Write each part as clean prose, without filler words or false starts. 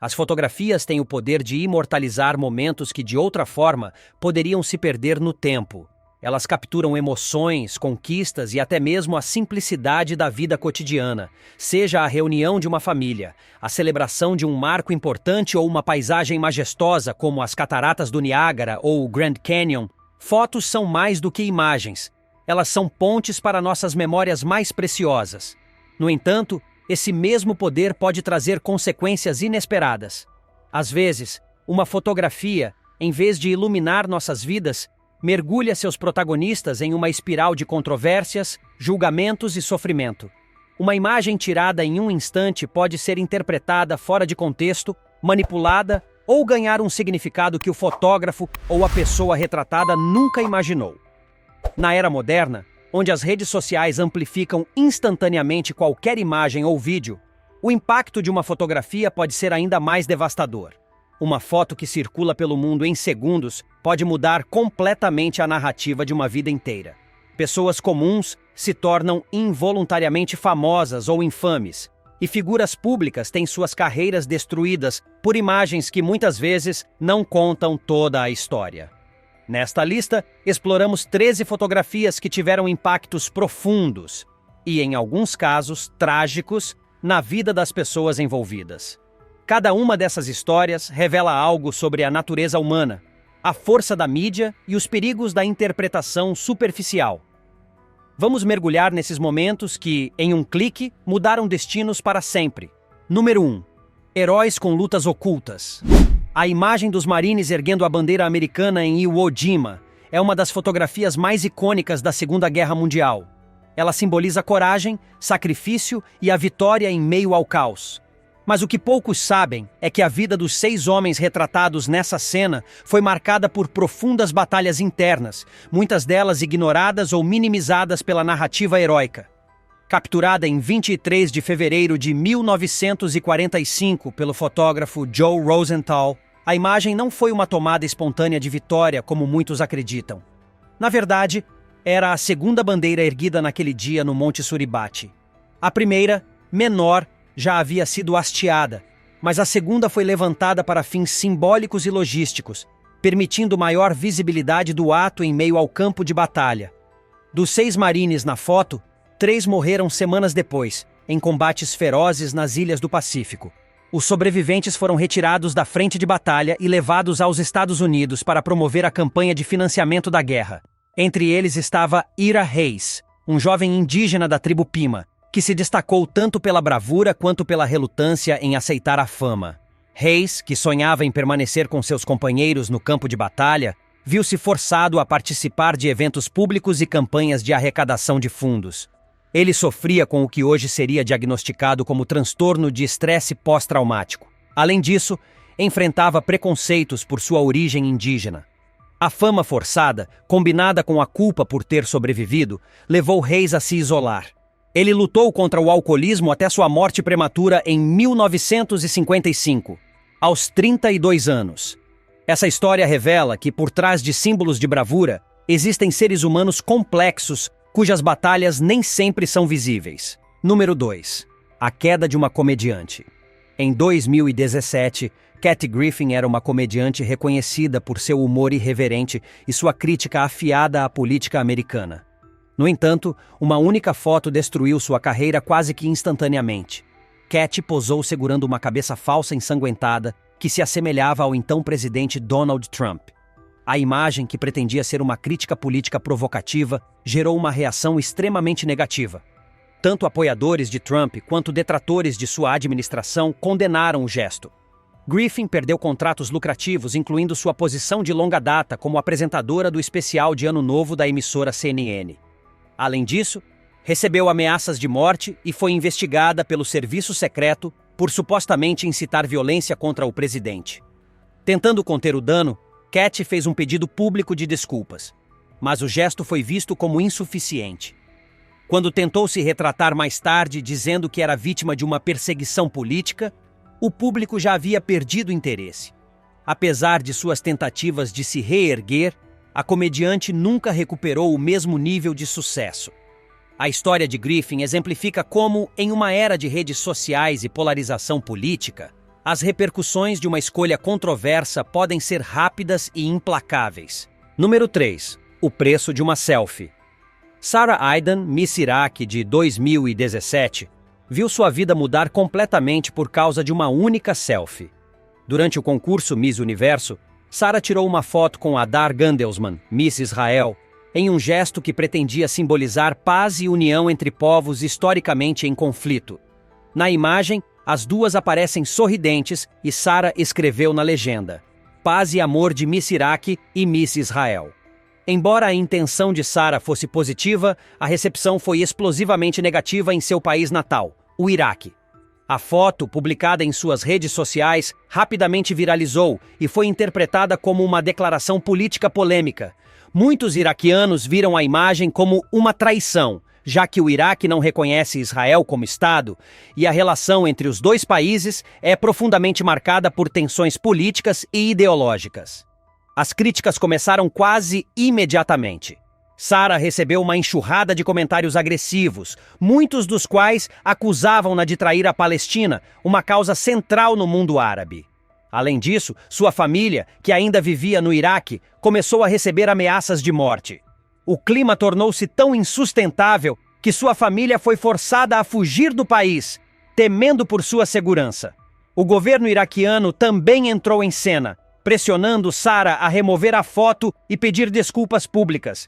As fotografias têm o poder de imortalizar momentos que, de outra forma, poderiam se perder no tempo. Elas capturam emoções, conquistas e até mesmo a simplicidade da vida cotidiana, seja a reunião de uma família, a celebração de um marco importante ou uma paisagem majestosa como as Cataratas do Niágara ou o Grand Canyon. Fotos são mais do que imagens. Elas são pontes para nossas memórias mais preciosas. No entanto, esse mesmo poder pode trazer consequências inesperadas. Às vezes, uma fotografia, em vez de iluminar nossas vidas, mergulha seus protagonistas em uma espiral de controvérsias, julgamentos e sofrimento. Uma imagem tirada em um instante pode ser interpretada fora de contexto, manipulada ou ganhar um significado que o fotógrafo ou a pessoa retratada nunca imaginou. Na era moderna, onde as redes sociais amplificam instantaneamente qualquer imagem ou vídeo, o impacto de uma fotografia pode ser ainda mais devastador. Uma foto que circula pelo mundo em segundos pode mudar completamente a narrativa de uma vida inteira. Pessoas comuns se tornam involuntariamente famosas ou infames, e figuras públicas têm suas carreiras destruídas por imagens que muitas vezes não contam toda a história. Nesta lista, exploramos 13 fotografias que tiveram impactos profundos e, em alguns casos, trágicos na vida das pessoas envolvidas. Cada uma dessas histórias revela algo sobre a natureza humana, a força da mídia e os perigos da interpretação superficial. Vamos mergulhar nesses momentos que, em um clique, mudaram destinos para sempre. Número 1. Heróis com lutas ocultas. A imagem dos Marines erguendo a bandeira americana em Iwo Jima é uma das fotografias mais icônicas da Segunda Guerra Mundial. Ela simboliza coragem, sacrifício e a vitória em meio ao caos. Mas o que poucos sabem é que a vida dos 6 homens retratados nessa cena foi marcada por profundas batalhas internas, muitas delas ignoradas ou minimizadas pela narrativa heróica. Capturada em 23 de fevereiro de 1945 pelo fotógrafo Joe Rosenthal, a imagem não foi uma tomada espontânea de vitória como muitos acreditam. Na verdade, era a segunda bandeira erguida naquele dia no Monte Suribachi. A primeira, menor, já havia sido hasteada, mas a segunda foi levantada para fins simbólicos e logísticos, permitindo maior visibilidade do ato em meio ao campo de batalha. Dos 6 marines na foto, 3 morreram semanas depois, em combates ferozes nas ilhas do Pacífico. Os sobreviventes foram retirados da frente de batalha e levados aos Estados Unidos para promover a campanha de financiamento da guerra. Entre eles estava Ira Reis, um jovem indígena da tribo Pima, que se destacou tanto pela bravura quanto pela relutância em aceitar a fama. Reis, que sonhava em permanecer com seus companheiros no campo de batalha, viu-se forçado a participar de eventos públicos e campanhas de arrecadação de fundos. Ele sofria com o que hoje seria diagnosticado como transtorno de estresse pós-traumático. Além disso, enfrentava preconceitos por sua origem indígena. A fama forçada, combinada com a culpa por ter sobrevivido, levou Reis a se isolar. Ele lutou contra o alcoolismo até sua morte prematura em 1955, aos 32 anos. Essa história revela que, por trás de símbolos de bravura, existem seres humanos complexos cujas batalhas nem sempre são visíveis. Número 2. A queda de uma comediante. Em 2017, Kathy Griffin era uma comediante reconhecida por seu humor irreverente e sua crítica afiada à política americana. No entanto, uma única foto destruiu sua carreira quase que instantaneamente. Kathy posou segurando uma cabeça falsa ensanguentada que se assemelhava ao então presidente Donald Trump. A imagem, que pretendia ser uma crítica política provocativa, gerou uma reação extremamente negativa. Tanto apoiadores de Trump quanto detratores de sua administração condenaram o gesto. Griffin perdeu contratos lucrativos, incluindo sua posição de longa data como apresentadora do especial de Ano Novo da emissora CNN. Além disso, recebeu ameaças de morte e foi investigada pelo serviço secreto por supostamente incitar violência contra o presidente. Tentando conter o dano, Kathy fez um pedido público de desculpas, mas o gesto foi visto como insuficiente. Quando tentou se retratar mais tarde, dizendo que era vítima de uma perseguição política, o público já havia perdido interesse. Apesar de suas tentativas de se reerguer, a comediante nunca recuperou o mesmo nível de sucesso. A história de Griffin exemplifica como, em uma era de redes sociais e polarização política, As repercussões de uma escolha controversa podem ser rápidas e implacáveis. Número 3. O preço de uma selfie. Sarah Aidan, Miss Iraque de 2017, viu sua vida mudar completamente por causa de uma única selfie. Durante o concurso Miss Universo, Sarah tirou uma foto com Hadar Gandelsman, Miss Israel, em um gesto que pretendia simbolizar paz e união entre povos historicamente em conflito. Na imagem, as duas aparecem sorridentes e Sarah escreveu na legenda: "Paz e amor de Miss Iraque e Miss Israel". Embora a intenção de Sarah fosse positiva, a recepção foi explosivamente negativa em seu país natal, o Iraque. A foto, publicada em suas redes sociais, rapidamente viralizou e foi interpretada como uma declaração política polêmica. Muitos iraquianos viram a imagem como uma traição, já que o Iraque não reconhece Israel como Estado, e a relação entre os dois países é profundamente marcada por tensões políticas e ideológicas. As críticas começaram quase imediatamente. Sarah recebeu uma enxurrada de comentários agressivos, muitos dos quais acusavam-na de trair a Palestina, uma causa central no mundo árabe. Além disso, sua família, que ainda vivia no Iraque, começou a receber ameaças de morte. O clima tornou-se tão insustentável que sua família foi forçada a fugir do país, temendo por sua segurança. O governo iraquiano também entrou em cena, pressionando Sarah a remover a foto e pedir desculpas públicas.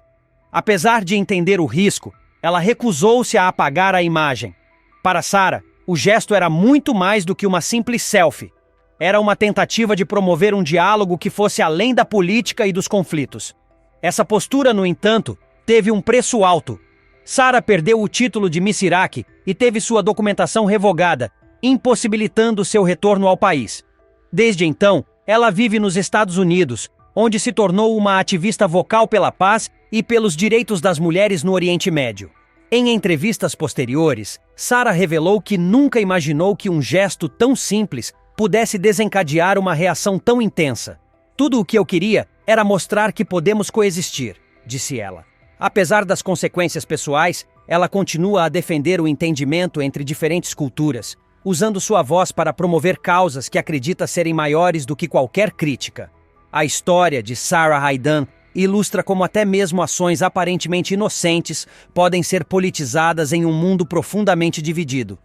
Apesar de entender o risco, ela recusou-se a apagar a imagem. Para Sarah, o gesto era muito mais do que uma simples selfie. Era uma tentativa de promover um diálogo que fosse além da política e dos conflitos. Essa postura, no entanto, teve um preço alto. Sarah perdeu o título de Miss Iraque e teve sua documentação revogada, impossibilitando seu retorno ao país. Desde então, ela vive nos Estados Unidos, onde se tornou uma ativista vocal pela paz e pelos direitos das mulheres no Oriente Médio. Em entrevistas posteriores, Sarah revelou que nunca imaginou que um gesto tão simples pudesse desencadear uma reação tão intensa. "Tudo o que eu queria era mostrar que podemos coexistir", disse ela. Apesar das consequências pessoais, ela continua a defender o entendimento entre diferentes culturas, usando sua voz para promover causas que acredita serem maiores do que qualquer crítica. A história de Sarah Aidan ilustra como até mesmo ações aparentemente inocentes podem ser politizadas em um mundo profundamente dividido.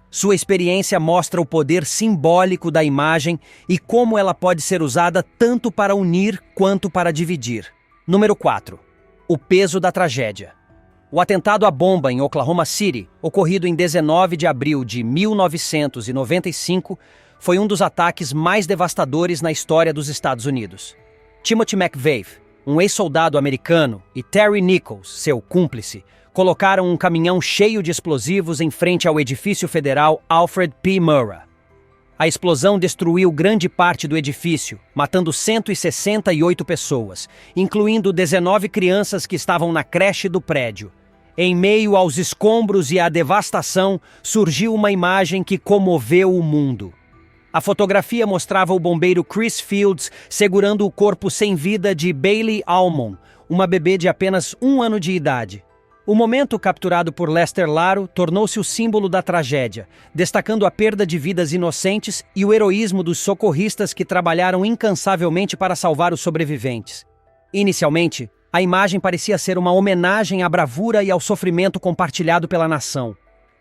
Sua experiência mostra o poder simbólico da imagem e como ela pode ser usada tanto para unir quanto para dividir. Número 4. O peso da tragédia. O atentado à bomba em Oklahoma City, ocorrido em 19 de abril de 1995, foi um dos ataques mais devastadores na história dos Estados Unidos. Timothy McVeigh, um ex-soldado americano, e Terry Nichols, seu cúmplice, colocaram um caminhão cheio de explosivos em frente ao edifício federal Alfred P. Murrah. A explosão destruiu grande parte do edifício, matando 168 pessoas, incluindo 19 crianças que estavam na creche do prédio. Em meio aos escombros e à devastação, surgiu uma imagem que comoveu o mundo. A fotografia mostrava o bombeiro Chris Fields segurando o corpo sem vida de Bailey Almond, uma bebê de apenas 1 ano de idade. O momento capturado por Lester Laro tornou-se o símbolo da tragédia, destacando a perda de vidas inocentes e o heroísmo dos socorristas que trabalharam incansavelmente para salvar os sobreviventes. Inicialmente, a imagem parecia ser uma homenagem à bravura e ao sofrimento compartilhado pela nação.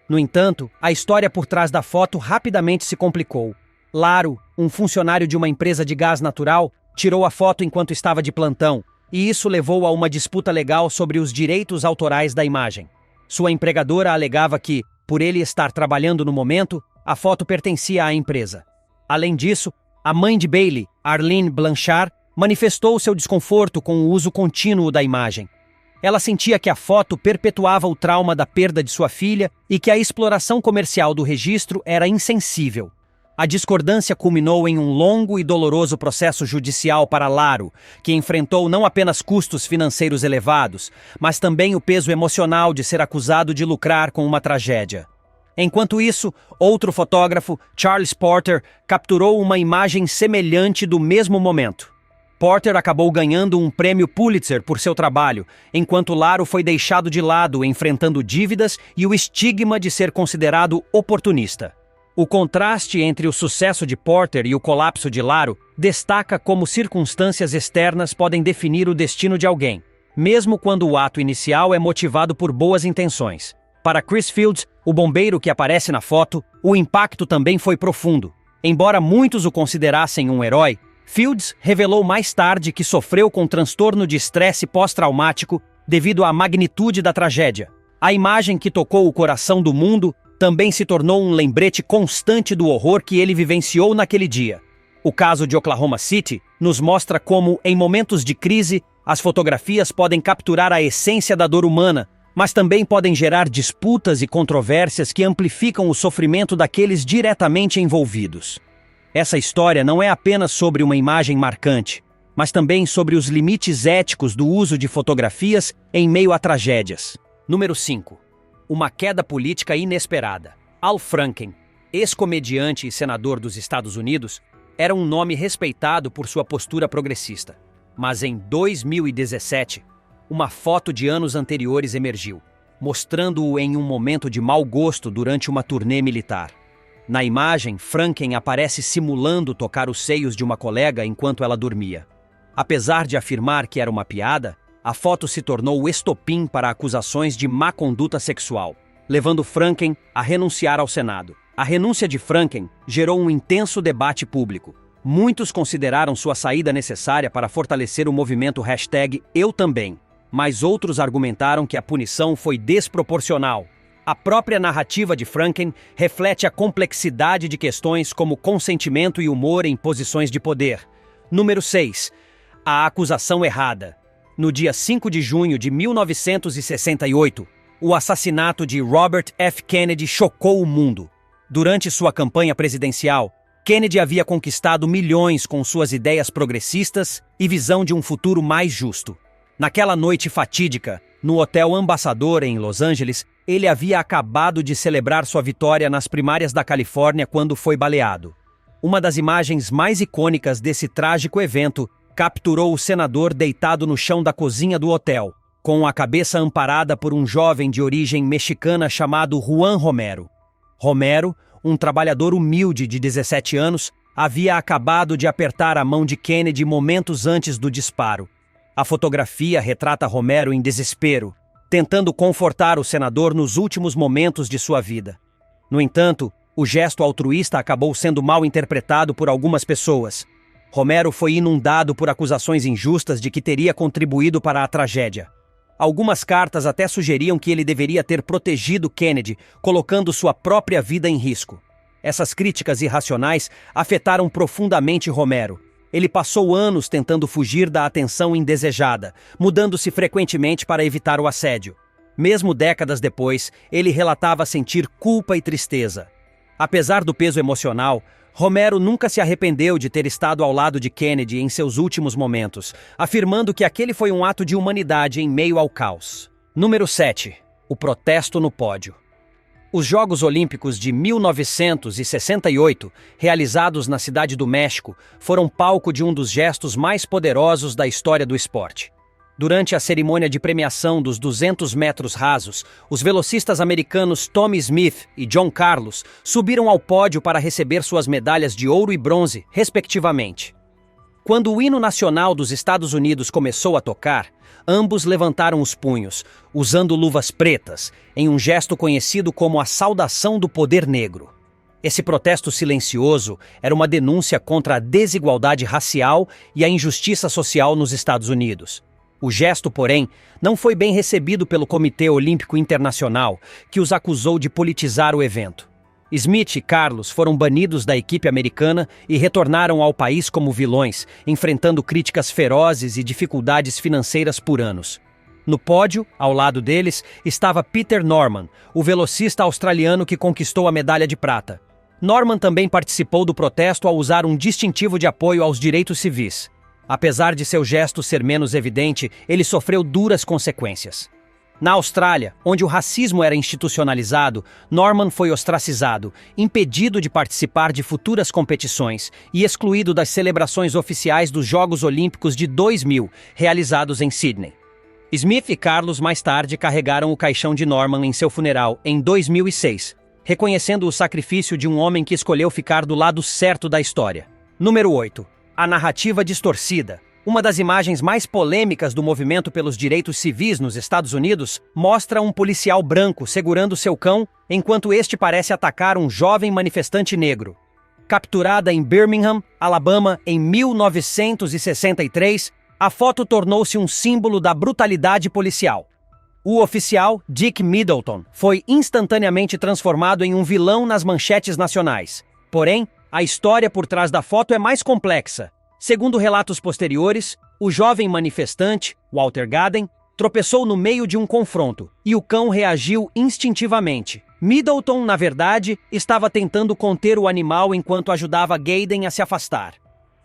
No entanto, a história por trás da foto rapidamente se complicou. Laro, um funcionário de uma empresa de gás natural, tirou a foto enquanto estava de plantão, e isso levou a uma disputa legal sobre os direitos autorais da imagem. Sua empregadora alegava que, por ele estar trabalhando no momento, a foto pertencia à empresa. Além disso, a mãe de Bailey, Arlene Blanchard, manifestou seu desconforto com o uso contínuo da imagem. Ela sentia que a foto perpetuava o trauma da perda de sua filha e que a exploração comercial do registro era insensível. A discordância culminou em um longo e doloroso processo judicial para Laro, que enfrentou não apenas custos financeiros elevados, mas também o peso emocional de ser acusado de lucrar com uma tragédia. Enquanto isso, outro fotógrafo, Charles Porter, capturou uma imagem semelhante do mesmo momento. Porter acabou ganhando um prêmio Pulitzer por seu trabalho, enquanto Laro foi deixado de lado enfrentando dívidas e o estigma de ser considerado oportunista. O contraste entre o sucesso de Porter e o colapso de Laro destaca como circunstâncias externas podem definir o destino de alguém, mesmo quando o ato inicial é motivado por boas intenções. Para Chris Fields, o bombeiro que aparece na foto, o impacto também foi profundo. Embora muitos o considerassem um herói, Fields revelou mais tarde que sofreu com transtorno de estresse pós-traumático devido à magnitude da tragédia. A imagem que tocou o coração do mundo também se tornou um lembrete constante do horror que ele vivenciou naquele dia. O caso de Oklahoma City nos mostra como, em momentos de crise, as fotografias podem capturar a essência da dor humana, mas também podem gerar disputas e controvérsias que amplificam o sofrimento daqueles diretamente envolvidos. Essa história não é apenas sobre uma imagem marcante, mas também sobre os limites éticos do uso de fotografias em meio a tragédias. Número 5. Uma queda política inesperada. Al Franken, ex-comediante e senador dos Estados Unidos, era um nome respeitado por sua postura progressista. Mas em 2017, uma foto de anos anteriores emergiu, mostrando-o em um momento de mau gosto durante uma turnê militar. Na imagem, Franken aparece simulando tocar os seios de uma colega enquanto ela dormia. Apesar de afirmar que era uma piada, a foto se tornou o estopim para acusações de má conduta sexual, levando Franken a renunciar ao Senado. A renúncia de Franken gerou um intenso debate público. Muitos consideraram sua saída necessária para fortalecer o movimento #EuTambém, mas outros argumentaram que a punição foi desproporcional. A própria narrativa de Franken reflete a complexidade de questões como consentimento e humor em posições de poder. Número 6. A acusação errada. No dia 5 de junho de 1968, o assassinato de Robert F. Kennedy chocou o mundo. Durante sua campanha presidencial, Kennedy havia conquistado milhões com suas ideias progressistas e visão de um futuro mais justo. Naquela noite fatídica, no Hotel Ambassador em Los Angeles, ele havia acabado de celebrar sua vitória nas primárias da Califórnia quando foi baleado. Uma das imagens mais icônicas desse trágico evento capturou o senador deitado no chão da cozinha do hotel, com a cabeça amparada por um jovem de origem mexicana chamado Juan Romero. Romero, um trabalhador humilde de 17 anos, havia acabado de apertar a mão de Kennedy momentos antes do disparo. A fotografia retrata Romero em desespero, tentando confortar o senador nos últimos momentos de sua vida. No entanto, o gesto altruísta acabou sendo mal interpretado por algumas pessoas. Romero foi inundado por acusações injustas de que teria contribuído para a tragédia. Algumas cartas até sugeriam que ele deveria ter protegido Kennedy, colocando sua própria vida em risco. Essas críticas irracionais afetaram profundamente Romero. Ele passou anos tentando fugir da atenção indesejada, mudando-se frequentemente para evitar o assédio. Mesmo décadas depois, ele relatava sentir culpa e tristeza. Apesar do peso emocional, Romero nunca se arrependeu de ter estado ao lado de Kennedy em seus últimos momentos, afirmando que aquele foi um ato de humanidade em meio ao caos. Número 7. O protesto no pódio. Os Jogos Olímpicos de 1968, realizados na Cidade do México, foram palco de um dos gestos mais poderosos da história do esporte. Durante a cerimônia de premiação dos 200 metros rasos, os velocistas americanos Tommy Smith e John Carlos subiram ao pódio para receber suas medalhas de ouro e bronze, respectivamente. Quando o hino nacional dos Estados Unidos começou a tocar, ambos levantaram os punhos, usando luvas pretas, em um gesto conhecido como a saudação do poder negro. Esse protesto silencioso era uma denúncia contra a desigualdade racial e a injustiça social nos Estados Unidos. O gesto, porém, não foi bem recebido pelo Comitê Olímpico Internacional, que os acusou de politizar o evento. Smith e Carlos foram banidos da equipe americana e retornaram ao país como vilões, enfrentando críticas ferozes e dificuldades financeiras por anos. No pódio, ao lado deles, estava Peter Norman, o velocista australiano que conquistou a medalha de prata. Norman também participou do protesto ao usar um distintivo de apoio aos direitos civis. Apesar de seu gesto ser menos evidente, ele sofreu duras consequências. Na Austrália, onde o racismo era institucionalizado, Norman foi ostracizado, impedido de participar de futuras competições e excluído das celebrações oficiais dos Jogos Olímpicos de 2000, realizados em Sydney. Smith e Carlos mais tarde carregaram o caixão de Norman em seu funeral em 2006. reconhecendo o sacrifício de um homem que escolheu ficar do lado certo da história. Número 8. A narrativa distorcida. Uma das imagens mais polêmicas do movimento pelos direitos civis nos Estados Unidos mostra um policial branco segurando seu cão enquanto este parece atacar um jovem manifestante negro. Capturada em Birmingham, Alabama, em 1963, a foto tornou-se um símbolo da brutalidade policial. O oficial, Dick Middleton, foi instantaneamente transformado em um vilão nas manchetes nacionais. Porém, a história por trás da foto é mais complexa. Segundo relatos posteriores, o jovem manifestante, Walter Gaden, tropeçou no meio de um confronto e o cão reagiu instintivamente. Middleton, na verdade, estava tentando conter o animal enquanto ajudava Gaden a se afastar.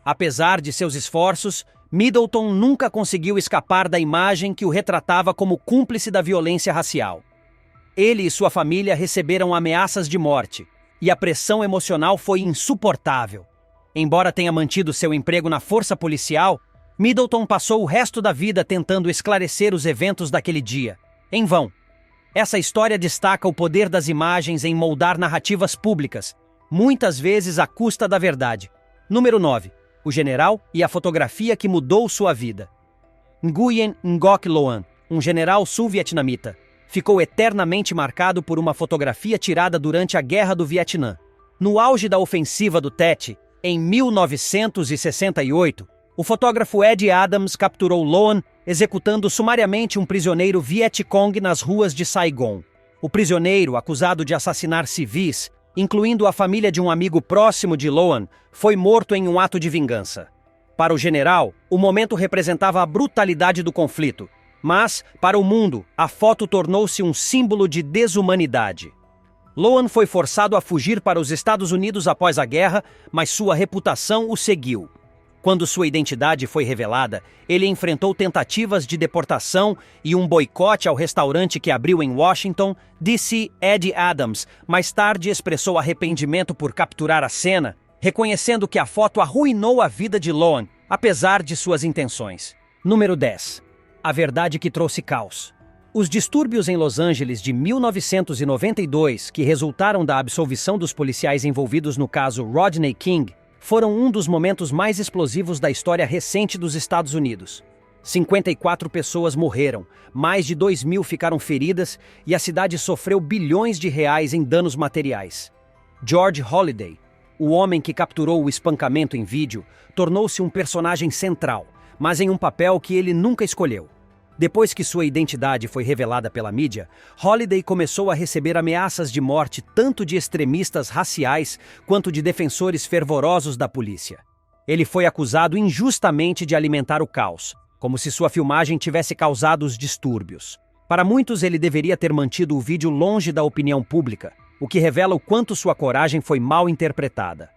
Apesar de seus esforços, Middleton nunca conseguiu escapar da imagem que o retratava como cúmplice da violência racial. Ele e sua família receberam ameaças de morte, e a pressão emocional foi insuportável. Embora tenha mantido seu emprego na força policial, Middleton passou o resto da vida tentando esclarecer os eventos daquele dia. Em vão. Essa história destaca o poder das imagens em moldar narrativas públicas, muitas vezes à custa da verdade. Número 9. O general e a fotografia que mudou sua vida. Nguyen Ngoc Loan, um general sul-vietnamita, ficou eternamente marcado por uma fotografia tirada durante a Guerra do Vietnã. No auge da ofensiva do Tet, em 1968, o fotógrafo Ed Adams capturou Loan executando sumariamente um prisioneiro Vietcong nas ruas de Saigon. O prisioneiro, acusado de assassinar civis, incluindo a família de um amigo próximo de Loan, foi morto em um ato de vingança. Para o general, o momento representava a brutalidade do conflito, mas, para o mundo, a foto tornou-se um símbolo de desumanidade. Loan foi forçado a fugir para os Estados Unidos após a guerra, mas sua reputação o seguiu. Quando sua identidade foi revelada, ele enfrentou tentativas de deportação e um boicote ao restaurante que abriu em Washington, D.C. Ed Adams mais tarde expressou arrependimento por capturar a cena, reconhecendo que a foto arruinou a vida de Loan, apesar de suas intenções. Número 10. A verdade que trouxe caos. Os distúrbios em Los Angeles de 1992, que resultaram da absolvição dos policiais envolvidos no caso Rodney King, foram um dos momentos mais explosivos da história recente dos Estados Unidos. 54 pessoas morreram, mais de 2.000 ficaram feridas e a cidade sofreu bilhões de reais em danos materiais. George Holiday, o homem que capturou o espancamento em vídeo, tornou-se um personagem central, mas em um papel que ele nunca escolheu. Depois que sua identidade foi revelada pela mídia, Holiday começou a receber ameaças de morte tanto de extremistas raciais quanto de defensores fervorosos da polícia. Ele foi acusado injustamente de alimentar o caos, como se sua filmagem tivesse causado os distúrbios. Para muitos, ele deveria ter mantido o vídeo longe da opinião pública, o que revela o quanto sua coragem foi mal interpretada.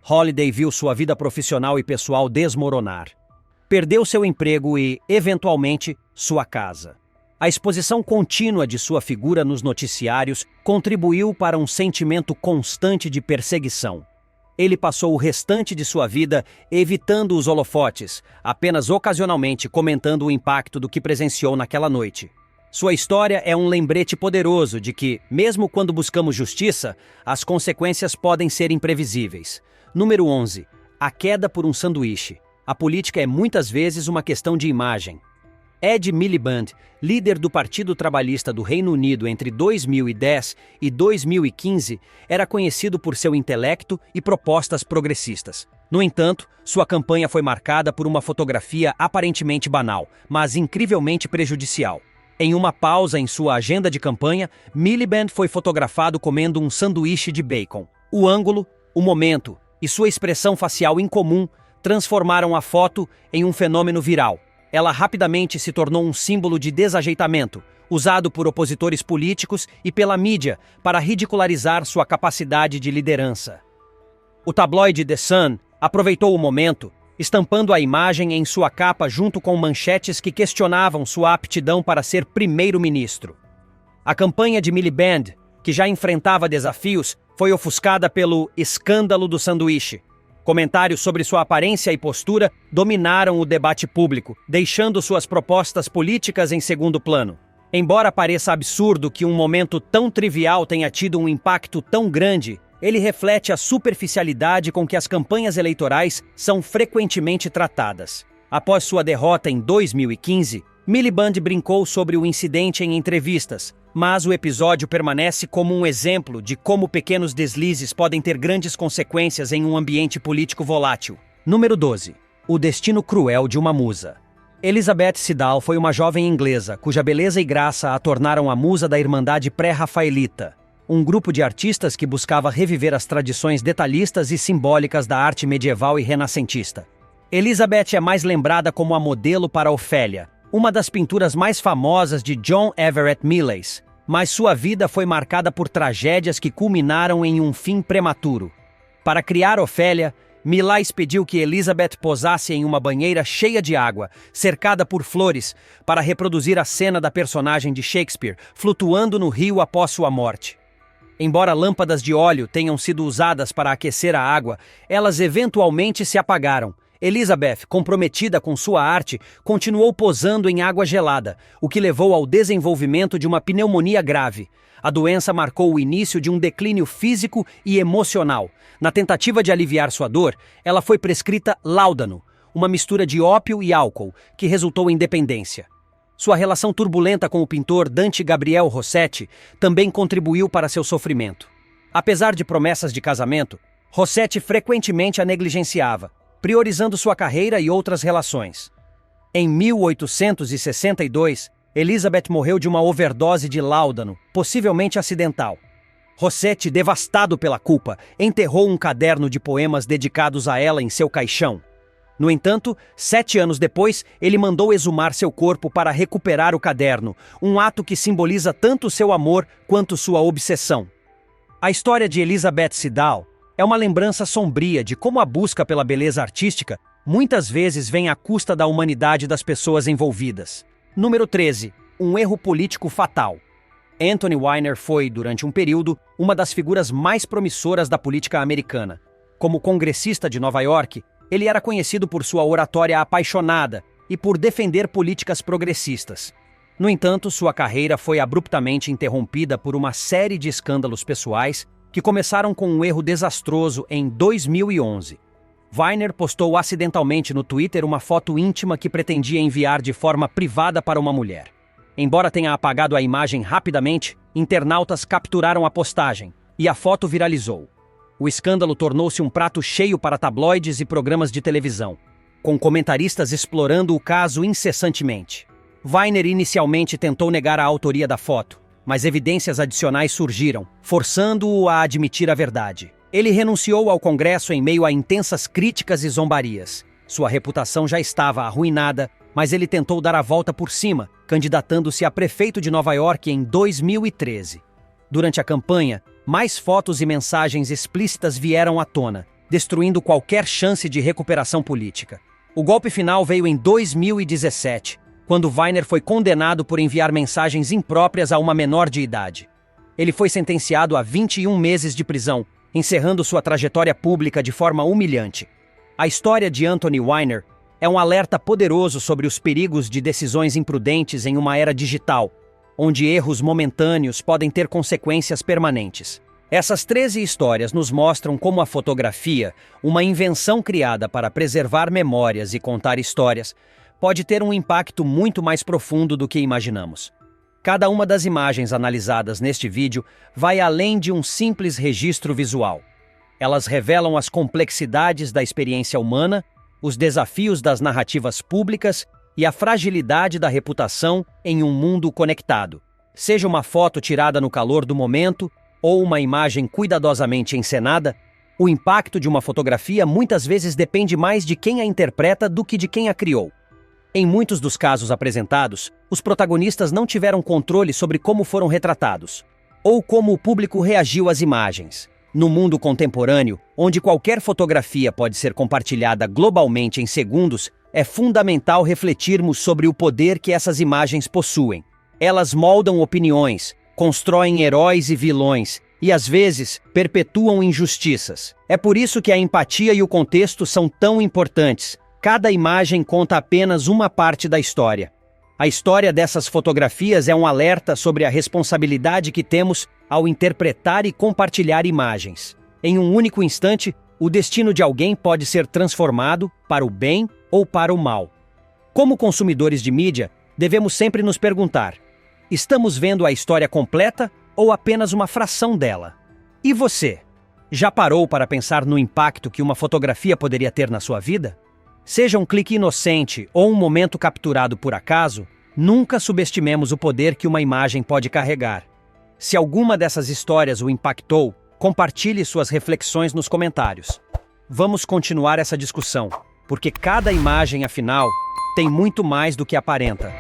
Holiday viu sua vida profissional e pessoal desmoronar. Perdeu seu emprego e, eventualmente, sua casa. A exposição contínua de sua figura nos noticiários contribuiu para um sentimento constante de perseguição. Ele passou o restante de sua vida evitando os holofotes, apenas ocasionalmente comentando o impacto do que presenciou naquela noite. Sua história é um lembrete poderoso de que, mesmo quando buscamos justiça, as consequências podem ser imprevisíveis. Número 11. A queda por um sanduíche. A política é muitas vezes uma questão de imagem. Ed Miliband, líder do Partido Trabalhista do Reino Unido entre 2010 e 2015, era conhecido por seu intelecto e propostas progressistas. No entanto, sua campanha foi marcada por uma fotografia aparentemente banal, mas incrivelmente prejudicial. Em uma pausa em sua agenda de campanha, Miliband foi fotografado comendo um sanduíche de bacon. O ângulo, o momento e sua expressão facial incomum transformaram a foto em um fenômeno viral. Ela rapidamente se tornou um símbolo de desajeitamento, usado por opositores políticos e pela mídia para ridicularizar sua capacidade de liderança. O tabloide The Sun aproveitou o momento, estampando a imagem em sua capa junto com manchetes que questionavam sua aptidão para ser primeiro-ministro. A campanha de Miliband, que já enfrentava desafios, foi ofuscada pelo escândalo do sanduíche. Comentários sobre sua aparência e postura dominaram o debate público, deixando suas propostas políticas em segundo plano. Embora pareça absurdo que um momento tão trivial tenha tido um impacto tão grande, ele reflete a superficialidade com que as campanhas eleitorais são frequentemente tratadas. Após sua derrota em 2015, Miliband brincou sobre o incidente em entrevistas, mas o episódio permanece como um exemplo de como pequenos deslizes podem ter grandes consequências em um ambiente político volátil. Número 12. O destino cruel de uma musa. Elizabeth Siddal foi uma jovem inglesa, cuja beleza e graça a tornaram a musa da Irmandade Pré-Rafaelita, um grupo de artistas que buscava reviver as tradições detalhistas e simbólicas da arte medieval e renascentista. Elizabeth é mais lembrada como a modelo para Ofélia, uma das pinturas mais famosas de John Everett Millais, mas sua vida foi marcada por tragédias que culminaram em um fim prematuro. Para criar Ofélia, Millais pediu que Elizabeth posasse em uma banheira cheia de água, cercada por flores, para reproduzir a cena da personagem de Shakespeare flutuando no rio após sua morte. Embora lâmpadas de óleo tenham sido usadas para aquecer a água, elas eventualmente se apagaram. Elizabeth, comprometida com sua arte, continuou posando em água gelada, o que levou ao desenvolvimento de uma pneumonia grave. A doença marcou o início de um declínio físico e emocional. Na tentativa de aliviar sua dor, ela foi prescrita láudano, uma mistura de ópio e álcool, que resultou em dependência. Sua relação turbulenta com o pintor Dante Gabriel Rossetti também contribuiu para seu sofrimento. Apesar de promessas de casamento, Rossetti frequentemente a negligenciava, priorizando sua carreira e outras relações. Em 1862, Elizabeth morreu de uma overdose de láudano, possivelmente acidental. Rossetti, devastado pela culpa, enterrou um caderno de poemas dedicados a ela em seu caixão. No entanto, 7 anos depois, ele mandou exumar seu corpo para recuperar o caderno, um ato que simboliza tanto seu amor quanto sua obsessão. A história de Elizabeth Siddal é uma lembrança sombria de como a busca pela beleza artística muitas vezes vem à custa da humanidade das pessoas envolvidas. Número 13. Um erro político fatal. Anthony Weiner foi, durante um período, uma das figuras mais promissoras da política americana. Como congressista de Nova York, ele era conhecido por sua oratória apaixonada e por defender políticas progressistas. No entanto, sua carreira foi abruptamente interrompida por uma série de escândalos pessoais que começaram com um erro desastroso em 2011. Weiner postou acidentalmente no Twitter uma foto íntima que pretendia enviar de forma privada para uma mulher. Embora tenha apagado a imagem rapidamente, internautas capturaram a postagem e a foto viralizou. O escândalo tornou-se um prato cheio para tabloides e programas de televisão, com comentaristas explorando o caso incessantemente. Weiner inicialmente tentou negar a autoria da foto, mas evidências adicionais surgiram, forçando-o a admitir a verdade. Ele renunciou ao Congresso em meio a intensas críticas e zombarias. Sua reputação já estava arruinada, mas ele tentou dar a volta por cima, candidatando-se a prefeito de Nova York em 2013. Durante a campanha, mais fotos e mensagens explícitas vieram à tona, destruindo qualquer chance de recuperação política. O golpe final veio em 2017, quando Weiner foi condenado por enviar mensagens impróprias a uma menor de idade. Ele foi sentenciado a 21 meses de prisão, encerrando sua trajetória pública de forma humilhante. A história de Anthony Weiner é um alerta poderoso sobre os perigos de decisões imprudentes em uma era digital, onde erros momentâneos podem ter consequências permanentes. Essas 13 histórias nos mostram como a fotografia, uma invenção criada para preservar memórias e contar histórias, pode ter um impacto muito mais profundo do que imaginamos. Cada uma das imagens analisadas neste vídeo vai além de um simples registro visual. Elas revelam as complexidades da experiência humana, os desafios das narrativas públicas e a fragilidade da reputação em um mundo conectado. Seja uma foto tirada no calor do momento ou uma imagem cuidadosamente encenada, o impacto de uma fotografia muitas vezes depende mais de quem a interpreta do que de quem a criou. Em muitos dos casos apresentados, os protagonistas não tiveram controle sobre como foram retratados, ou como o público reagiu às imagens. No mundo contemporâneo, onde qualquer fotografia pode ser compartilhada globalmente em segundos, é fundamental refletirmos sobre o poder que essas imagens possuem. Elas moldam opiniões, constroem heróis e vilões, e às vezes perpetuam injustiças. É por isso que a empatia e o contexto são tão importantes. Cada imagem conta apenas uma parte da história. A história dessas fotografias é um alerta sobre a responsabilidade que temos ao interpretar e compartilhar imagens. Em um único instante, o destino de alguém pode ser transformado para o bem ou para o mal. Como consumidores de mídia, devemos sempre nos perguntar: estamos vendo a história completa ou apenas uma fração dela? E você? Já parou para pensar no impacto que uma fotografia poderia ter na sua vida? Seja um clique inocente ou um momento capturado por acaso, nunca subestimemos o poder que uma imagem pode carregar. Se alguma dessas histórias o impactou, compartilhe suas reflexões nos comentários. Vamos continuar essa discussão, porque cada imagem, afinal, tem muito mais do que aparenta.